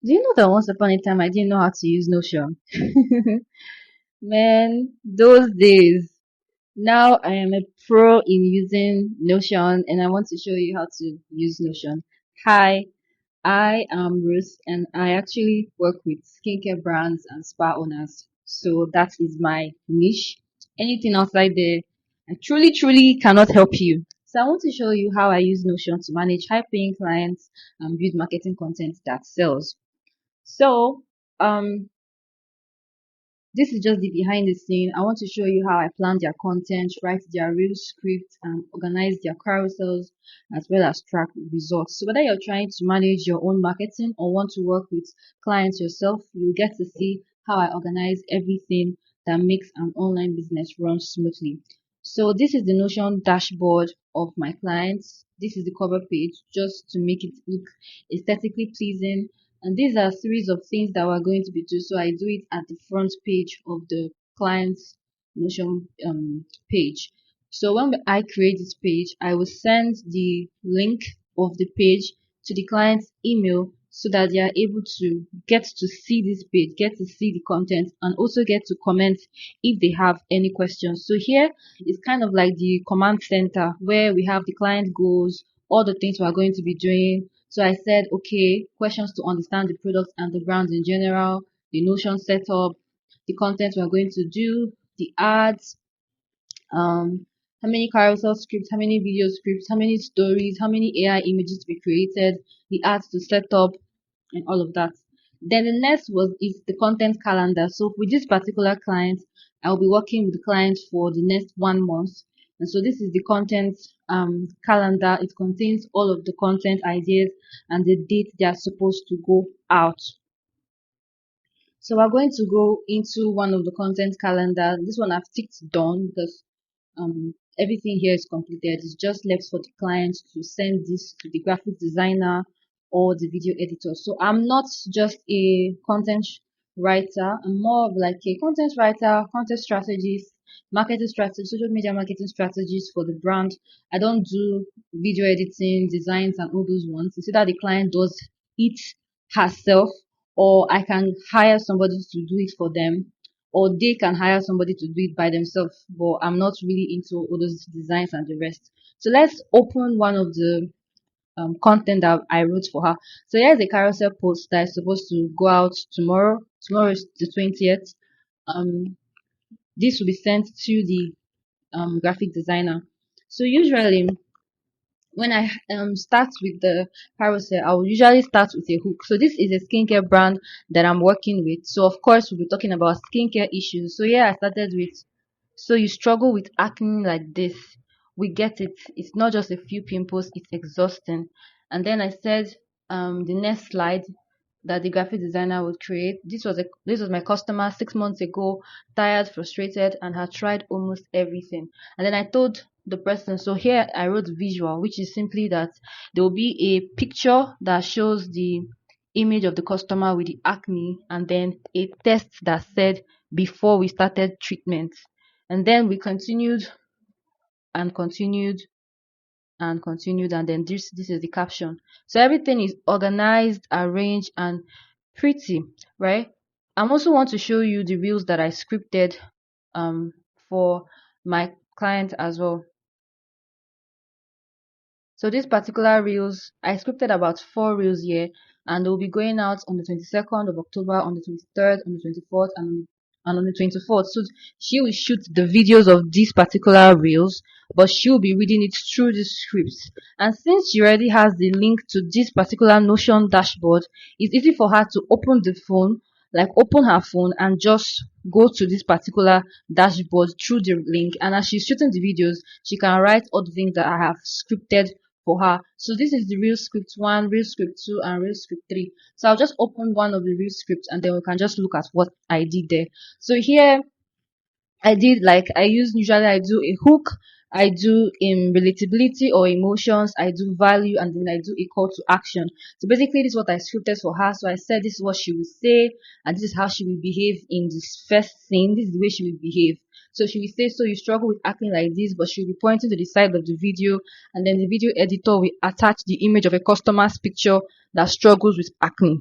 Do you know that once upon a time I didn't know how to use Notion? Man, those days. Now I am a pro in using Notion and I want to show you how to use Notion. Hi, I am Ruth and I actually work with skincare brands and spa owners. So that is my niche. Anything outside there, I truly cannot help you. So I want to show you how I use Notion to manage high paying clients and build marketing content that sells. So, um, this is just the behind the scene. I want to show you how I plan their content, write their real script, and organize their carousels as well as track results. So whether you're trying to manage your own marketing or want to work with clients yourself, you get to see how I organize everything that makes an online business run smoothly. So this is the Notion dashboard of my clients. This is the cover page just to make it look aesthetically pleasing, and these are a series of things that we're going to be doing. So I do it at the front page of the client's Notion page. So when I create this page, I will send the link of the page to the client's email so that they are able to get to see this page, get to see the content, and also get to comment if they have any questions. So here is kind of like the command center where we have the client goals, all the things we are going to be doing. So I said, okay, questions to understand the product and the brand in general, the Notion setup, the content we're going to do, the ads, how many carousel scripts, how many video scripts, how many stories, how many AI images to be created, the ads to set up, and all of that. Then the next was is the content calendar. So with this particular client, I'll be working with the client for the next 1 month. And so this is the content calendar. It contains all of the content ideas and the date they are supposed to go out. So we're going to go into one of the content calendar. This one I've ticked done because everything here is completed. It's just left for the client to send this to the graphic designer or the video editor. So I'm not just a content writer. I'm more of like a content writer, content strategist, marketing strategist, social media marketing strategist for the brand. I don't do video editing, designs, and all those ones. It's either the client does it herself or I can hire somebody to do it for them, or they can hire somebody to do it by themselves. But I'm not really into all those designs and the rest. So let's open one of the content that I wrote for her. So here's a carousel post that is supposed to go out tomorrow. Tomorrow is the 20th. This will be sent to the graphic designer. So usually when I start with the carousel, I will usually start with a hook. So this is a skincare brand that I'm working with. So of course we'll be talking about skincare issues. So yeah, I started with, so you struggle with acne like this. We get it. It's not just a few pimples, it's exhausting. And then I said the next slide that the graphic designer would create. This was my customer 6 months ago, tired, frustrated, and had tried almost everything. And then I told the person, so here I wrote visual, which is simply that there will be a picture that shows the image of the customer with the acne, and then a text that said before we started treatment. And then we continued and continued and continued, and then this is the caption. So everything is organized, arranged, and pretty, right? I also want to show you the reels that I scripted um for my client as well. So this particular reels, I scripted about 4 reels here, and they'll be going out on the 22nd of October, on the 23rd, on the 24th, and on the 24th. So she will shoot the videos of these particular reels, but she'll be reading it through the scripts. And since she already has the link to this particular Notion dashboard, it's easy for her to open the phone, like open her phone and just go to this particular dashboard through the link. And as she's shooting the videos, she can write all the things that I have scripted for her. So this is the real script 1, real script 2, and real script 3. So I'll just open one of the real scripts and then we can just look at what I did there. So here I did, like I usually I do a hook, I do in relatability or emotions, I do value, and then I do a call to action. So basically this is what I scripted for her. So I said this is what she will say and this is how she will behave in this first scene. This is the way she will behave. So she will say, so you struggle with acting like this, but she'll be pointing to the side of the video, and then the video editor will attach the image of a customer's picture that struggles with acne.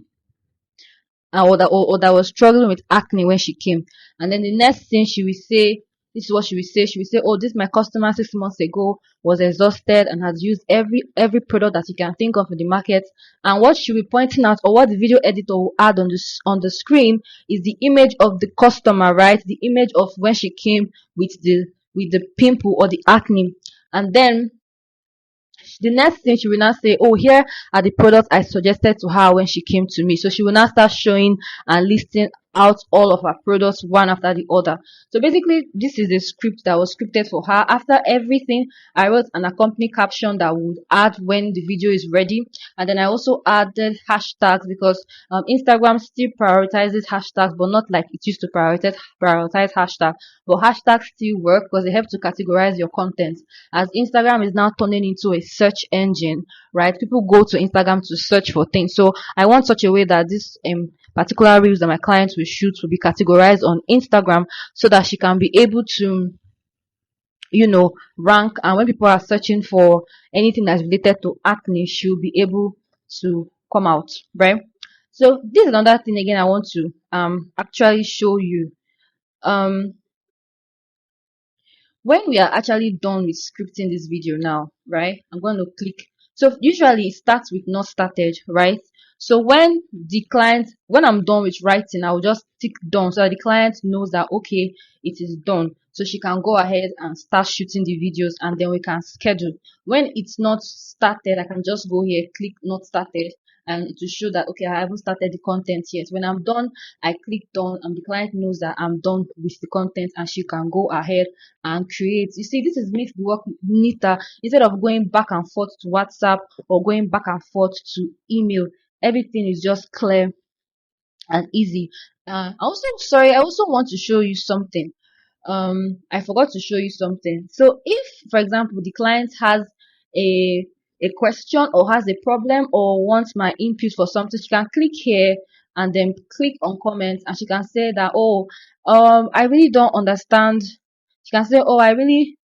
or that was struggling with acne when she came. And then the next thing she will say, this is what she will say. She will say, "Oh, this my customer 6 months ago was exhausted and has used every product that you can think of in the market." And what she will be pointing out, or what the video editor will add on the screen, is the image of the customer, right? The image of when she came with the pimple or the acne. And then the next thing she will now say, "Oh, here are the products I suggested to her when she came to me." So she will now start showing and listing out all of her products one after the other. So basically, this is a script that was scripted for her. After everything, I wrote an accompanying caption that would add when the video is ready. And then I also added hashtags because Instagram still prioritizes hashtags, but not like it used to prioritize hashtags. But hashtags still work because they help to categorize your content. As Instagram is now turning into a search engine, right? People go to Instagram to search for things. So I want such a way that this particular reels that my clients will shoot will be categorized on Instagram so that she can be able to, rank. And when people are searching for anything that's related to acne, she'll be able to come out, right? So this is another thing again I want to actually show you. Um when we are actually done with scripting this video now, right, I'm going to click. So usually it starts with not started, right? So when I'm done with writing, I'll just tick done so that the client knows that okay, it is done. So she can go ahead and start shooting the videos, and then we can schedule. When it's not started, I can just go here, click not started, and it will show that okay, I haven't started the content yet. When I'm done, I click done, and the client knows that I'm done with the content, and she can go ahead and create. You see, this is makes the work neater instead of going back and forth to WhatsApp or going back and forth to email. Everything is just clear and easy. I also want to show you something. I forgot to show you something. So if, for example, the client has a a question or has a problem or wants my input for something, she can click here and then click on comments, and she can say that, "Oh, I really don't understand." She can say, "Oh, I really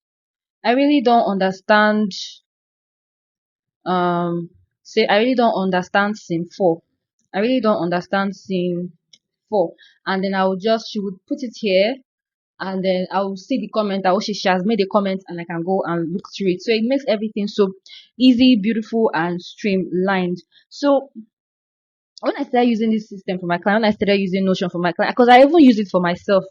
don't understand, um say I really don't understand scene 4. I really don't understand scene 4." And then she would put it here, and then I will see the comment. She has made a comment, and I can go and look through it. So it makes everything so easy, beautiful, and streamlined. So when I started using this system for my client, when I started using Notion for my client, because I even use it for myself,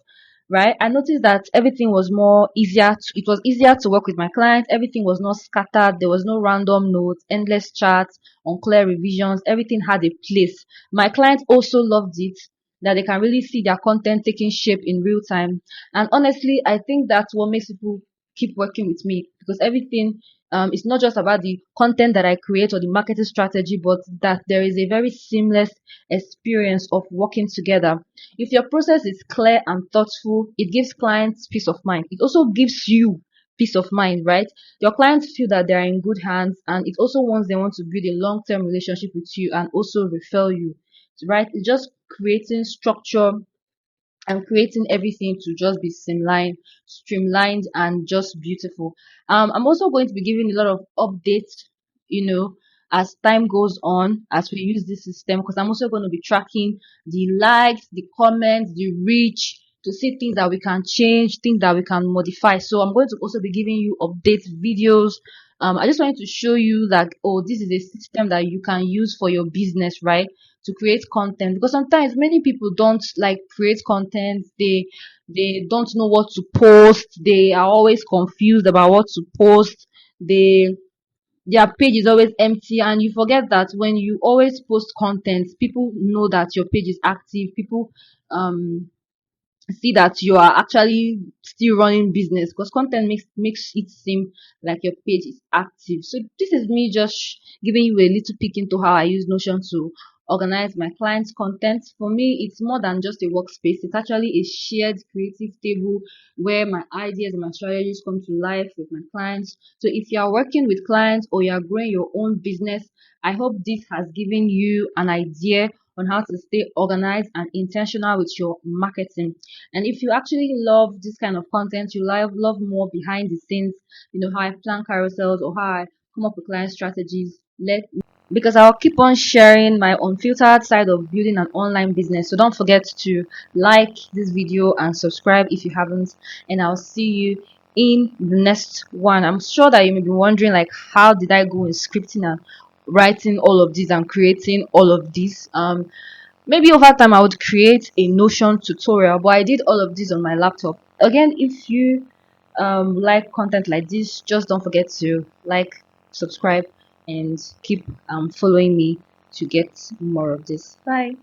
right? I noticed that everything was more easier. It was easier to work with my clients. Everything was not scattered. There was no random notes, endless charts, unclear revisions. Everything had a place. My clients also loved it, that they can really see their content taking shape in real time. And honestly, I think that's what makes people keep working with me, because everything it's not just about the content that I create or the marketing strategy, but that there is a very seamless experience of working together. If your process is clear and thoughtful, it gives clients peace of mind. It also gives you peace of mind, right? Your clients feel that they are in good hands, and it also wants they want to build a long-term relationship with you and also refer you, right? It's just creating structure and creating everything to just be streamlined, and just beautiful. I'm also going to be giving a lot of updates, you know, as time goes on, as we use this system, because I'm also going to be tracking the likes, the comments, the reach, to see things that we can change, things that we can modify. So I'm going to also be giving you update videos. I just wanted to show you that, oh, this is a system that you can use for your business, right? To create content, because sometimes many people don't like create content. They don't know what to post. They are always confused about what to post. They Their page is always empty, and you forget that when you always post content, people know that your page is active. People um see that you are actually still running business, because content makes it seem like your page is active. So this is me just giving you a little peek into how I use Notion to organize my clients' content. For me, it's more than just a workspace. It's actually a shared creative table where my ideas and my strategies come to life with my clients. So if you are working with clients or you are growing your own business, I hope this has given you an idea on how to stay organized and intentional with your marketing. And if you actually love this kind of content, you love more behind the scenes, how I plan carousels or how I come up with client strategies, let because I'll keep on sharing my unfiltered side of building an online business. So don't forget to like this video and subscribe if you haven't. And I'll see you in the next one. I'm sure that you may be wondering, like, how did I go in scripting and writing all of this and creating all of this? Maybe over time I would create a Notion tutorial, but I did all of this on my laptop. Again, if you like content like this, just don't forget to like, subscribe, and keep following me to get more of this. Bye.